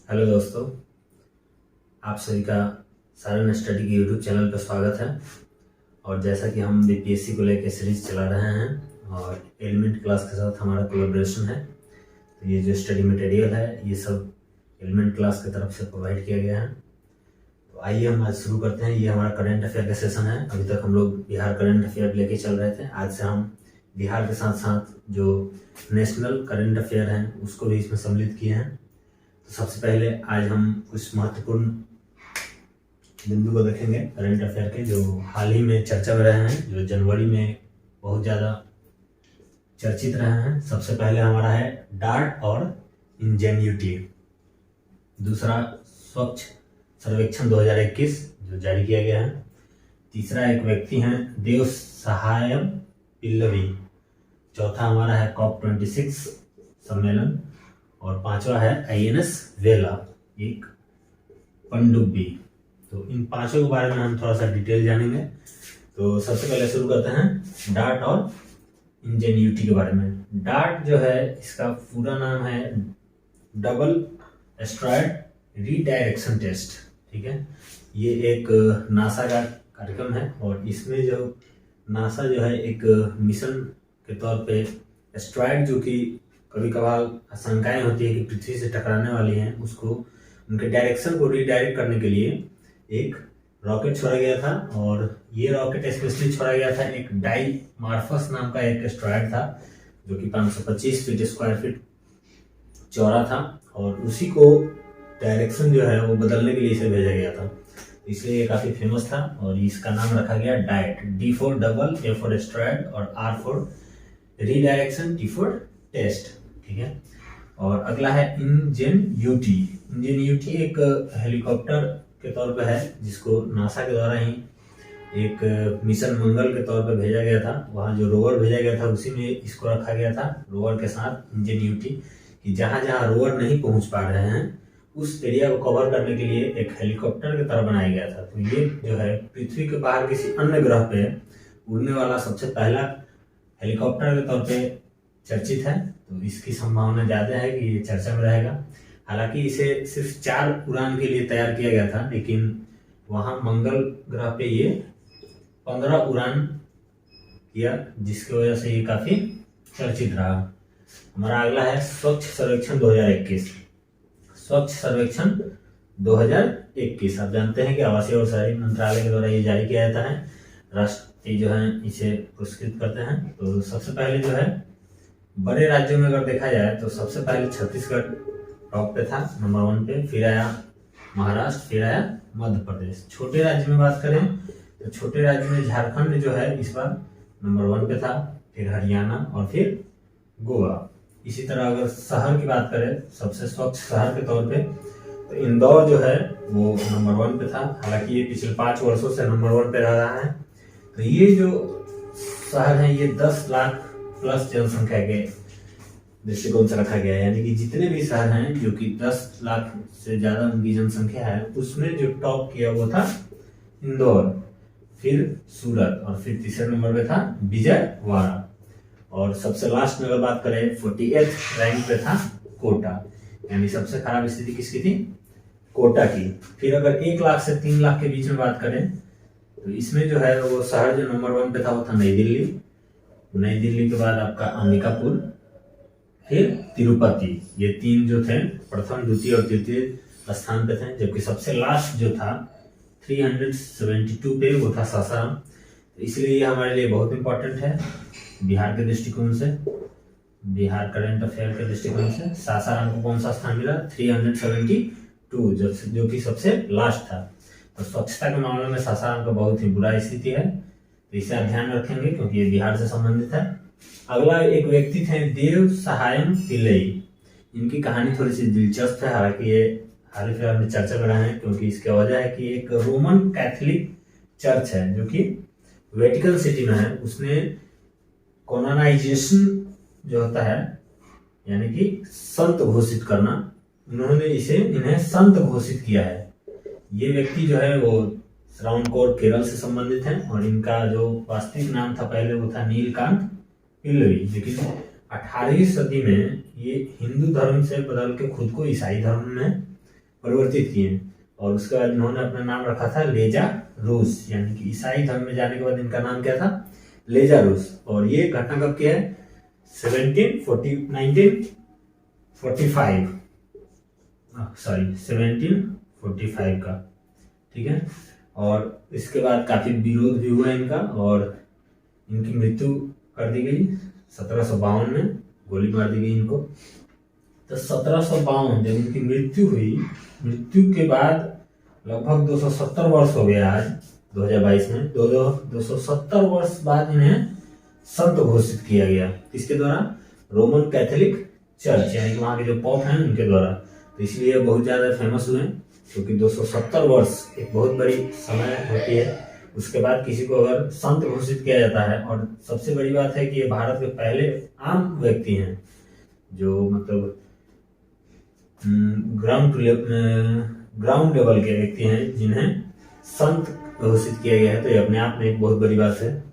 Hello दोस्तों, आप सभी का सारण स्टडी के यूट्यूब चैनल पर स्वागत है। और जैसा कि हम बीपीएससी को लेकर सीरीज चला रहे हैं और एलिमेंट क्लास के साथ हमारा कोलैबोरेशन है, तो ये जो स्टडी मटेरियल है ये सब एलिमेंट क्लास की तरफ से प्रोवाइड किया गया है। तो आइए हम आज शुरू करते हैं। ये हमारा करंट अफेयर का सेशन है। अभी तक हम लोग बिहार करंट अफेयर लेके चल रहे थे। आज से हम बिहार के साथ साथ जो नेशनल करंट अफेयर हैं उसको भी इसमें सम्मिलित किए हैं। तो सबसे पहले आज हम कुछ महत्वपूर्ण बिंदु को देखेंगे करंट अफेयर के, जो हाल ही में चर्चा में रहे हैं, जो जनवरी में बहुत ज़्यादा चर्चित रहे हैं। सबसे पहले हमारा है डार्ट और इंजेन्यूटी। दूसरा स्वच्छ सर्वेक्षण 2021 जो जारी किया गया है। तीसरा एक व्यक्ति हैं देव सहायम पिल्लवी। चौथा हमारा है COP26 सम्मेलन। और पांचवा है INS वेला, एक पनडुब्बी। तो इन पांचों के बारे में हम थोड़ा सा डिटेल जानेंगे। तो सबसे पहले शुरू करते हैं डार्ट और इंजेन्यूटी के बारे में। डार्ट जो है इसका पूरा नाम है डबल एस्ट्रॉयड रीडायरेक्शन टेस्ट। ठीक है, ये एक नासा का कार्यक्रम है और इसमें जो नासा जो है एक मिशन के तौर पे एस्ट्रॉयड जो कि कभी कभार आशंकाएं होती है कि पृथ्वी से टकराने वाली हैं, उसको उनके डायरेक्शन को रीडायरेक्ट करने के लिए एक रॉकेट छोड़ा गया था। और ये रॉकेट स्पेशली छोड़ा गया था एक डाइमार्फस नाम का एक एस्ट्रॉयड था जो कि 525 फीट स्क्वायर फीट चौड़ा था। और उसी को डायरेक्शन जो है वो बदलने के लिए इसे भेजा गया था, इसलिए ये काफी फेमस था और इसका नाम रखा गया diet. D for double, A for asteroid और R for redirection, T for test. ठीक है, और अगला है इंजेन्यूटी। इंजेन्यूटी एक हेलीकॉप्टर के तौर पे है जिसको नासा के द्वारा ही एक मिशन मंगल के तौर पे भेजा गया था। वहाँ जो रोवर भेजा गया था उसी में इसको रखा गया था रोवर के साथ इंजेन्यूटी, कि जहाँ जहाँ रोवर नहीं पहुँच पा रहे हैं उस एरिया को कवर करने के लिए एक हेलीकॉप्टर की तरह बनाया गया था। तो ये जो है पृथ्वी के बाहर किसी अन्य ग्रह पे उड़ने वाला सबसे पहला हेलीकॉप्टर के तौर पे चर्चित है। तो इसकी संभावना ज्यादा है कि ये चर्चा में रहेगा। हालांकि इसे सिर्फ 4 उड़ान के लिए तैयार किया गया था, लेकिन वहां मंगल ग्रह पे ये 15 उड़ान किया, जिसकी वजह से ये काफी चर्चित रहा। हमारा अगला है स्वच्छ सर्वेक्षण 2021। स्वच्छ सर्वेक्षण 2021 आप जानते हैं कि आवासीय और शहरी मंत्रालय के द्वारा ये जारी किया जाता है। राष्ट्रपति जो है इसे पुरस्कृत करते हैं। तो सबसे पहले जो है बड़े राज्यों में अगर देखा जाए तो सबसे पहले छत्तीसगढ़ टॉप पे था, नंबर 1 पे। फिर आया महाराष्ट्र, फिर आया मध्य प्रदेश। छोटे राज्य में बात करें तो छोटे राज्य में झारखंड जो है इस बार नंबर 1 पे था, फिर हरियाणा और फिर गोवा। इसी तरह अगर शहर की बात करें सबसे स्वच्छ शहर के तौर पे तो इंदौर जो है वो नंबर 1 पे था। हालांकि ये पिछले 5 वर्षों से नंबर 1 पे रह रहा है। तो ये जो शहर है ये 10 लाख प्लस जनसंख्या के दृष्टिकोण से रखा गया है, यानी कि जितने भी शहर हैं जो कि 10 लाख से ज्यादा उनकी जनसंख्या है उसमें जो टॉप किया वो था इंदौर, फिर सूरत और फिर तीसरे नंबर पे था विजयवाड़ा। और सबसे लास्ट में अगर बात करें 48th रैंक पे था कोटा, यानी सबसे खराब स्थिति किसकी थी? कोटा की। फिर अगर 1 लाख से 3 लाख के बीच में बात करें तो इसमें जो है वो शहर जो नंबर 1 पे था वो था नई दिल्ली। नई दिल्ली के बाद आपका अंबिकापुर, फिर तिरुपति। ये 3 जो थे प्रथम, द्वितीय और तृतीय स्थान पे थे। जबकि सबसे लास्ट जो था 372 पे वो था सासाराम। तो इसलिए ये हमारे लिए बहुत इंपॉर्टेंट है बिहार के दृष्टिकोण से, बिहार करंट अफेयर के दृष्टिकोण से। सासाराम को कौन सा स्थान मिला? 372, जो कि सबसे लास्ट था। तो स्वच्छता के मामले में सासाराम का बहुत ही बुरा स्थिति है, तो इसे आप ध्यान रखेंगे क्योंकि ये बिहार से संबंधित है। अगला एक व्यक्ति थे देव सहायम पिल्लई। इनकी कहानी थोड़ी सी दिलचस्प है, हालांकि ये हाल ही फिलहाल में चर्चा में रहे हैं क्योंकि इसकी वजह है कि एक रोमन कैथोलिक चर्च है जो कि वेटिकन सिटी में है, उसने कॉनोनाइजेशन जो होता है यानी कि संत घोषित करना, उन्होंने इन्हें संत घोषित किया है। ये व्यक्ति जो है वो श्रावणकोर केरल से संबंधित है और इनका जो वास्तविक नाम था पहले वो था नीलकांत पिल्लई, लेकिन 18वीं सदी में ये हिंदू धर्म से बदल के खुद को ईसाई धर्म में परिवर्तित किए। और उसके बाद इन्होंने अपना नाम रखा था लेजा रूस, यानी कि ईसाई धर्म में जाने के बाद इनका नाम क्या था, लेजा रूस। और ये घटना कब की है, 1745 का, ठीक है। और इसके बाद काफी विरोध भी हुआ इनका और इनकी मृत्यु कर दी गई 1752 में, गोली मार दी गई इनको। तो 1752 जब इनकी मृत्यु हुई, मृत्यु के बाद लगभग 270 वर्ष हो गया आज 2022 में, 270 वर्ष बाद इन्हें संत घोषित किया गया। किसके द्वारा, रोमन कैथोलिक चर्च, यानी कि वहाँ के जो पॉप हैं उनके द्वारा। तो इसलिए बहुत ज्यादा फेमस हुए, क्योंकि 270 वर्ष एक बहुत बड़ी समय होती है। उसके बाद किसी को अगर संत घोषित किया जाता है, और सबसे बड़ी बात है कि ये भारत के पहले आम व्यक्ति हैं जो मतलब ग्राउंड लेवल के व्यक्ति हैं जिन्हें संत घोषित किया गया है। तो ये अपने आप में एक बहुत बड़ी बात है।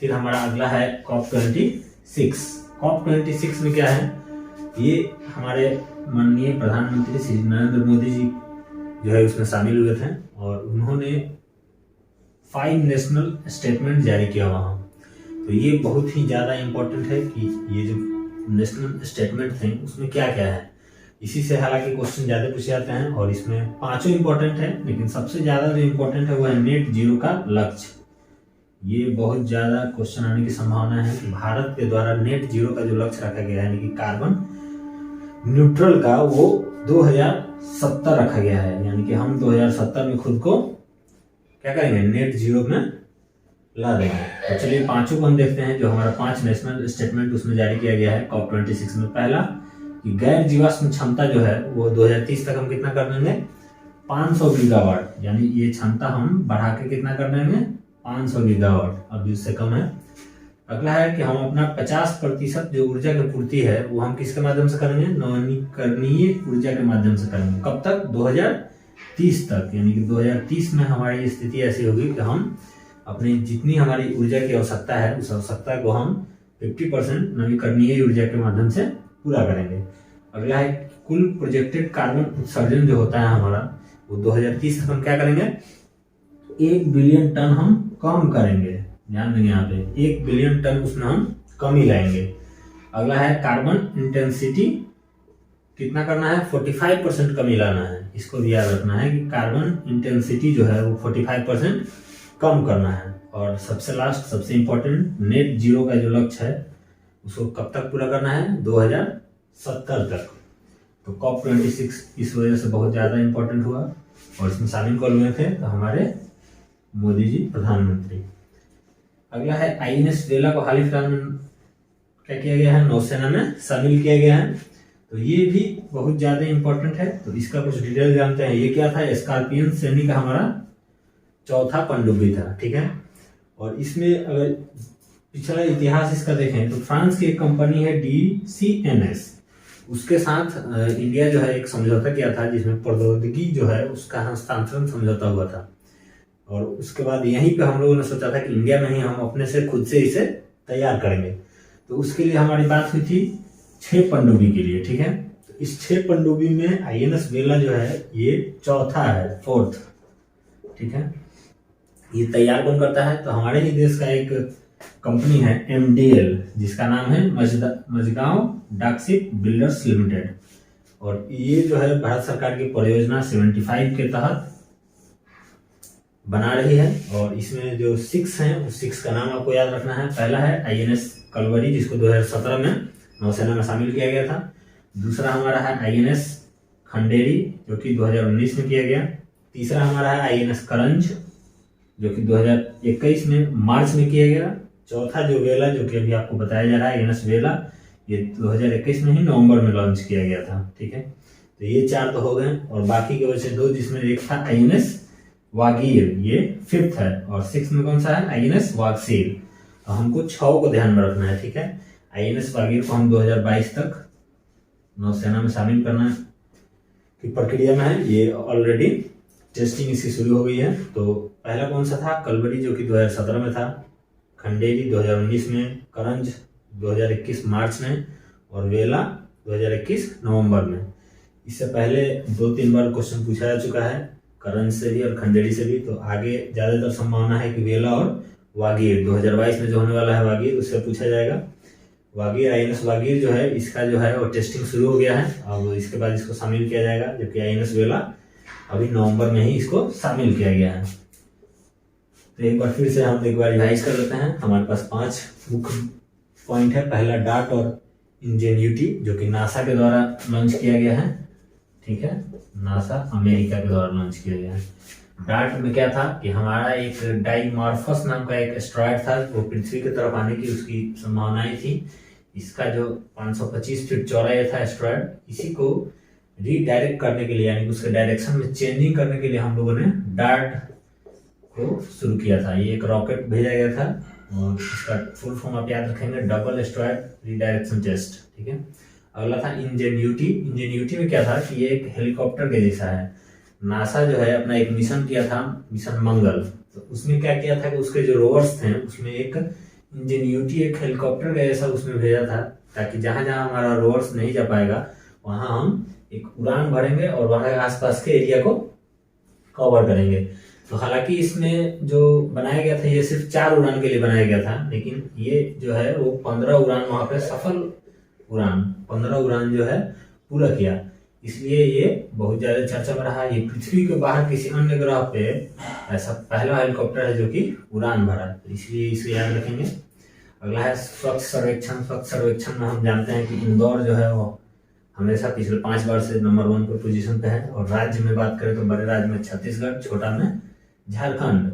फिर हमारा अगला है COP26। COP26 में क्या है, ये हमारे माननीय प्रधानमंत्री श्री नरेंद्र मोदी जी जो है उसमें शामिल हुए थे, और उन्होंने 5 नेशनल स्टेटमेंट जारी किया वहाँ। तो ये बहुत ही ज़्यादा इम्पोर्टेंट है कि ये जो नेशनल स्टेटमेंट थे उसमें क्या क्या है। इसी से हालांकि क्वेश्चन ज़्यादा पूछे जाते हैं, और इसमें 5 इम्पोर्टेंट है, लेकिन सबसे ज़्यादा जो इम्पोर्टेंट है वो है नेट जीरो का लक्ष्य। ये बहुत ज़्यादा क्वेश्चन आने की संभावना है कि भारत के द्वारा नेट जीरो का जो लक्ष्य रखा गया है, यानी कि कार्बन न्यूट्रल का, वो 2070 रखा गया है। यानी कि हम 2070 में खुद को क्या करेंगे, नेट जीरो में ला देंगे। तो चलिए पांचों को हम देखते हैं, जो हमारा 5 नेशनल स्टेटमेंट उसमें जारी किया गया है COP26 में। पहला कि गैर जीवाश्म क्षमता जो है वो 2030 तक हम कितना कर देंगे, 500 गीगावाट, यानी ये क्षमता हम बढ़ा के कितना कर देंगे, 500 गीगावाट, अभी उससे कम है। अगला है कि हम अपना 50% जो ऊर्जा की पूर्ति है वो हम किसके माध्यम से करेंगे, नवीकरणीय ऊर्जा के माध्यम से करेंगे। कब तक, 2030 तक। यानी कि 2030 में हमारी स्थिति ऐसी होगी कि हम अपनी जितनी हमारी ऊर्जा की आवश्यकता है उस आवश्यकता को हम 50% नवीकरणीय ऊर्जा के माध्यम से पूरा करेंगे। अगला है कुल प्रोजेक्टेड कार्बन उत्सर्जन जो होता है हमारा, वो 2030 तक हम क्या करेंगे, 1 बिलियन टन हम कम करेंगे। ध्यान देंगे यहाँ पे, 1 बिलियन टन उसमें हम कमी लाएंगे। अगला है कार्बन इंटेंसिटी कितना करना है, 45% कमी लाना है। इसको भी याद रखना है कि कार्बन इंटेंसिटी जो है वो 45% कम करना है। और सबसे लास्ट, सबसे इंपॉर्टेंट, नेट जीरो का जो लक्ष्य है उसको कब तक पूरा करना है, 2070 तक। तो COP26 इस वजह से बहुत ज़्यादा इंपॉर्टेंट हुआ, और इसमें शामिल कौन हुए थे, तो हमारे मोदी जी प्रधानमंत्री। अगला है INS वेला को हाल ही फिलहाल में क्या किया गया है, नौसेना में शामिल किया गया है। तो ये भी बहुत ज़्यादा इंपॉर्टेंट है। तो इसका कुछ डिटेल जानते हैं। ये क्या था, स्कॉर्पियन श्रेणी का हमारा चौथा पनडुब्बी था, ठीक है। और इसमें अगर पिछला इतिहास इसका देखें तो फ्रांस की एक कंपनी है DCNS, उसके साथ इंडिया जो है एक समझौता किया था, जिसमें प्रौद्योगिकी जो है उसका हस्तांतरण समझौता हुआ था। और उसके बाद यहीं पे हम लोगों ने सोचा था कि इंडिया में ही हम अपने से खुद से इसे तैयार करेंगे। तो उसके लिए हमारी बात हुई थी 6 पनडुब्बी के लिए, ठीक है। तो इस 6 पनडुब्बी में INS वेला जो है ये चौथा है, 4th, ठीक है। ये तैयार कौन करता है, तो हमारे ही देश का एक कंपनी है MDL, जिसका नाम है मझगांव डाकशिप बिल्डर्स लिमिटेड। और ये जो है भारत सरकार की परियोजना 75 के तहत बना रही है। और इसमें जो 6 हैं उस 6 का नाम आपको याद रखना है। पहला है INS कलवरी, जिसको 2017 में नौसेना में शामिल किया गया था। दूसरा हमारा है INS खंडेरी, जो कि 2019 में किया गया। तीसरा हमारा है INS करंज, जो कि 2021 में मार्च में किया गया। चौथा जो वेला, जो कि अभी आपको बताया जा रहा है INS वेला, ये 2021 में ही नवंबर में लॉन्च किया गया था, ठीक है। तो ये 4 तो हो गए, और बाकी के बचे 2, जिसमें एक था INS वागीर, ये 5th है। और 6th में कौन सा है, INS वागसीर। तो हमको 6 को ध्यान में रखना है, ठीक है। INS वागीर को हम 2022 तक नौसेना में शामिल करना की प्रक्रिया में है। ये ऑलरेडी टेस्टिंग इसकी शुरू हो गई है। तो पहला कौन सा था, कलवरी, जो कि 2017 में था, खंडेरी 2019 में, करंज 2021 मार्च में, और वेला 2021 नवंबर में। इससे पहले 2-3 बार क्वेश्चन पूछा जा चुका है, करंज से भी और खंडेरी से भी। तो आगे ज़्यादातर संभावना है कि वेला और वागीर 2022 में जो होने वाला है वागीर, उससे पूछा जाएगा। वागीर INS वागीर जो है, इसका जो है वो टेस्टिंग शुरू हो गया है। अब इसके बाद इसको शामिल किया जाएगा, जबकि INS वेला अभी नवंबर में ही इसको शामिल किया गया है। तो एक बार फिर से हम एक बार रिवाइज कर लेते हैं। हमारे पास 5 मुख्य पॉइंट है। पहला, डार्ट और इंजेन्यूटी, जो कि नासा के द्वारा लॉन्च किया गया है। ठीक है, नासा अमेरिका के द्वारा लॉन्च किया गया है। डार्ट में क्या था कि हमारा एक डाइमॉर्फस नाम का एक एस्ट्रॉयड था, वो पृथ्वी की तरफ आने की उसकी संभावनाएं थी। इसका जो 525 फीट चौड़ा ये था एस्ट्रॉयड, इसी को रीडायरेक्ट करने के लिए, यानी उसके डायरेक्शन में चेंजिंग करने के लिए हम लोगों ने डार्ट को शुरू किया था। ये एक रॉकेट भेजा गया था और इसका फुल फॉर्म आप याद रखेंगे, डबल एस्ट्रॉयड रीडायरेक्शन टेस्ट। ठीक है। अगला था इंजेन्यूटी। इंजेन्यूटी में क्या था कि ये एक हेलीकॉप्टर के जैसा है। नासा जो है अपना एक मिशन किया था, मिशन मंगल। तो उसमें क्या किया था कि उसके जो रोवर्स थे उसमें एक इंजेन्यूटी एक हेलीकॉप्टर का जैसा उसमें भेजा था, ताकि जहां जहां हमारा रोवर्स नहीं जा पाएगा वहां हम एक उड़ान भरेंगे और वहां के आसपास के एरिया को कवर करेंगे। तो हालांकि इसमें जो बनाया गया था ये सिर्फ 4 उड़ान के लिए बनाया गया था, लेकिन ये जो है वो 15 उड़ान वहां पे सफल उड़ान 15 उड़ान जो है पूरा किया। इसलिए ये बहुत ज्यादा चर्चा में रहा। ये पृथ्वी के बाहर किसी अन्य ग्रह पे ऐसा पहला हेलीकॉप्टर है जो कि उड़ान भरा, इसलिए इसे याद रखेंगे। अगला है स्वच्छ सर्वेक्षण। स्वच्छ सर्वेक्षण में हम जानते हैं कि इंदौर जो है वो हमेशा पिछले 5 बार से नंबर 1 पर पोजीशन पे है। और राज्य में बात करें तो बड़े राज्य में छत्तीसगढ़, छोटा में झारखंड।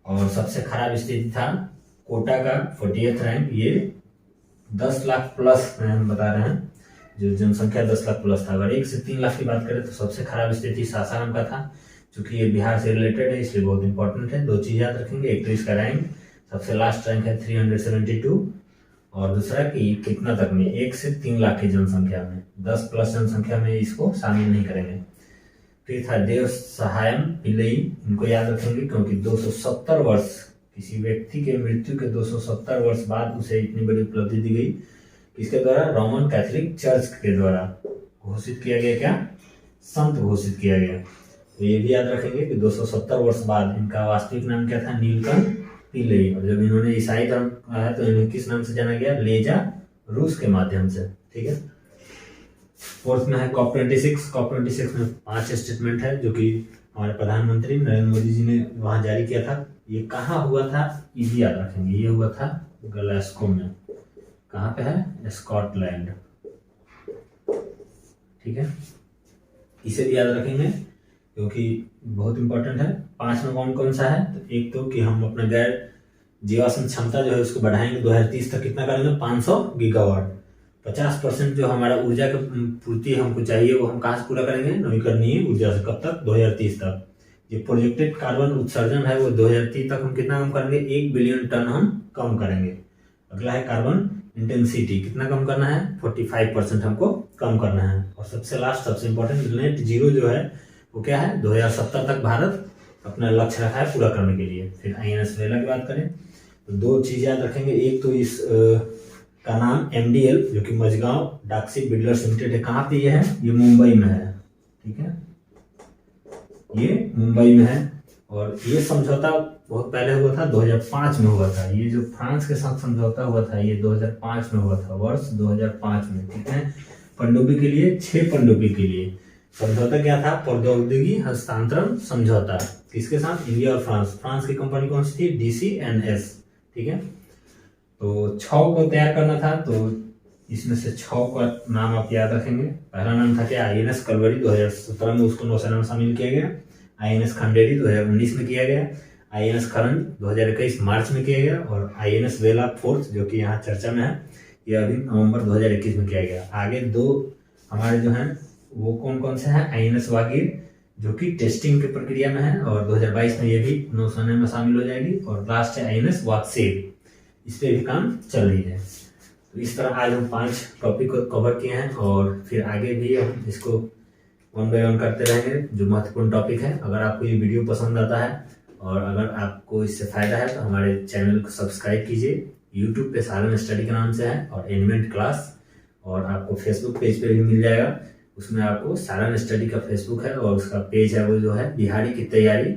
और सबसे खराब स्थिति था कोटा का 40th रैंक। ये 10 लाख प्लस में हम बता रहे हैं, जो जनसंख्या 10 लाख प्लस था। अगर 1 से 3 लाख की बात करें तो सबसे खराब स्थिति सासाराम का था, क्योंकि ये बिहार से रिलेटेड है इसलिए बहुत इंपॉर्टेंट है। 2 चीज याद रखेंगे, एक तो इसका रैंक सबसे लास्ट रैंक है 372, और दूसरा कि कितना तक में 1 से 3 लाख की जनसंख्या में, 10 प्लस जनसंख्या में इसको शामिल नहीं करेंगे। फिर था देव सहायम पिल्लई, इनको याद रखेंगे क्योंकि 270 वर्ष, किसी व्यक्ति के मृत्यु के 270 वर्ष बाद उसे इतनी बड़ी उपलब्धि दी गई। इसके द्वारा रोमन कैथोलिक चर्च के द्वारा घोषित किया गया, क्या संत घोषित किया गया। तो ये भी याद रखेंगे कि 270 वर्ष बाद। इनका वास्तविक नाम क्या था, नीलकंठ पिल्लई। और जब इन्होंने ईसाई धर्म आया तो इन्हें किस नाम से जाना गया, लेजा रूस के माध्यम से। ठीक है। फोर्थ में है कॉप 26। कॉप 26 में 5 स्टेटमेंट है जो कि हमारे प्रधानमंत्री नरेंद्र मोदी जी ने वहां जारी किया था। ये कहाँ हुआ था ये भी याद रखेंगे, ये हुआ था ग्लासगो में। कहाँ पे है, स्कॉटलैंड। ठीक है, इसे भी याद रखेंगे क्योंकि बहुत इंपॉर्टेंट है। 5 में कौन कौन सा है, तो एक तो कि हम अपना गैर जीवाश्म क्षमता जो है उसको बढ़ाएंगे 2030 तक। कितना करेंगे, 500 गीगावाट। 50% जो हमारा ऊर्जा की पूर्ति हमको चाहिए वो हम कहाँ से पूरा करेंगे, नवीकरणीय ऊर्जा से। कब तक, 2030 तक। ये प्रोजेक्टेड कार्बन उत्सर्जन है वो 2030 तक हम कितना कम करेंगे, 1 बिलियन टन हम कम करेंगे। अगला है कार्बन इंटेंसिटी, कितना कम करना है, 45% हमको कम करना है। और सबसे लास्ट सबसे इंपॉर्टेंट, नेट जीरो जो है वो क्या है, 2070 तक भारत अपना लक्ष्य रखा है पूरा करने के लिए। फिर INS वेला की बात करें तो 2 चीज याद रखेंगे। एक तो इस का नाम MDL जो कि मझगांव डाक्सी बिल्डर्स लिमिटेड है। कहाँ पे ये है, ये मुंबई में है। ठीक है, ये मुंबई में है। और ये समझौता बहुत पहले हुआ था, 2005 में हुआ था। ये जो फ्रांस के साथ समझौता हुआ था ये 2005 में हुआ था, वर्ष 2005 में। ठीक है, पनडुब्बी के लिए 6 पनडुब्बी के लिए समझौता क्या था, प्रौद्योगिकी हस्तांतरण समझौता। किसके साथ, इंडिया और फ्रांस। फ्रांस की कंपनी कौन सी थी, DCNS। ठीक है, तो 6 को तैयार करना था, तो इसमें से 6 का नाम आप याद रखेंगे। पहला नाम था क्या, INS कलवरी, 2017 में उसको नौसेना में शामिल किया गया। INS खंडेरी 2019 में किया गया। INS खरंज 2021 मार्च में किया गया। और INS वेला 4th जो कि यहाँ चर्चा में है, ये अभी नवंबर 2021 में किया गया। आगे 2 हमारे जो हैं वो कौन कौन से हैं, INS वागीर जो कि टेस्टिंग की प्रक्रिया में है और 2022 में ये भी नौसेना में शामिल हो जाएगी। और लास्ट है INS वाक्सेर, इस पे भी काम चल रही है। तो इस तरह आज हम 5 टॉपिक को कवर किए हैं और फिर आगे भी हम इसको 1 बाय 1 करते रहेंगे जो महत्वपूर्ण टॉपिक है। अगर आपको ये वीडियो पसंद आता है और अगर आपको इससे फायदा है तो हमारे चैनल को सब्सक्राइब कीजिए। यूट्यूब पे सालन स्टडी के नाम से है और एलिमेंट क्लास, और आपको फेसबुक पेज पे भी मिल जाएगा। उसमें आपको सारण स्टडी का फेसबुक है और उसका पेज है वो जो है बिहारी की तैयारी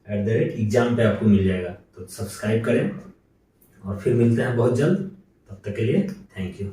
@एग्जाम पे आपको मिल जाएगा। तो सब्सक्राइब करें और फिर मिलते हैं बहुत जल्द। तब तक के लिए थैंक यू।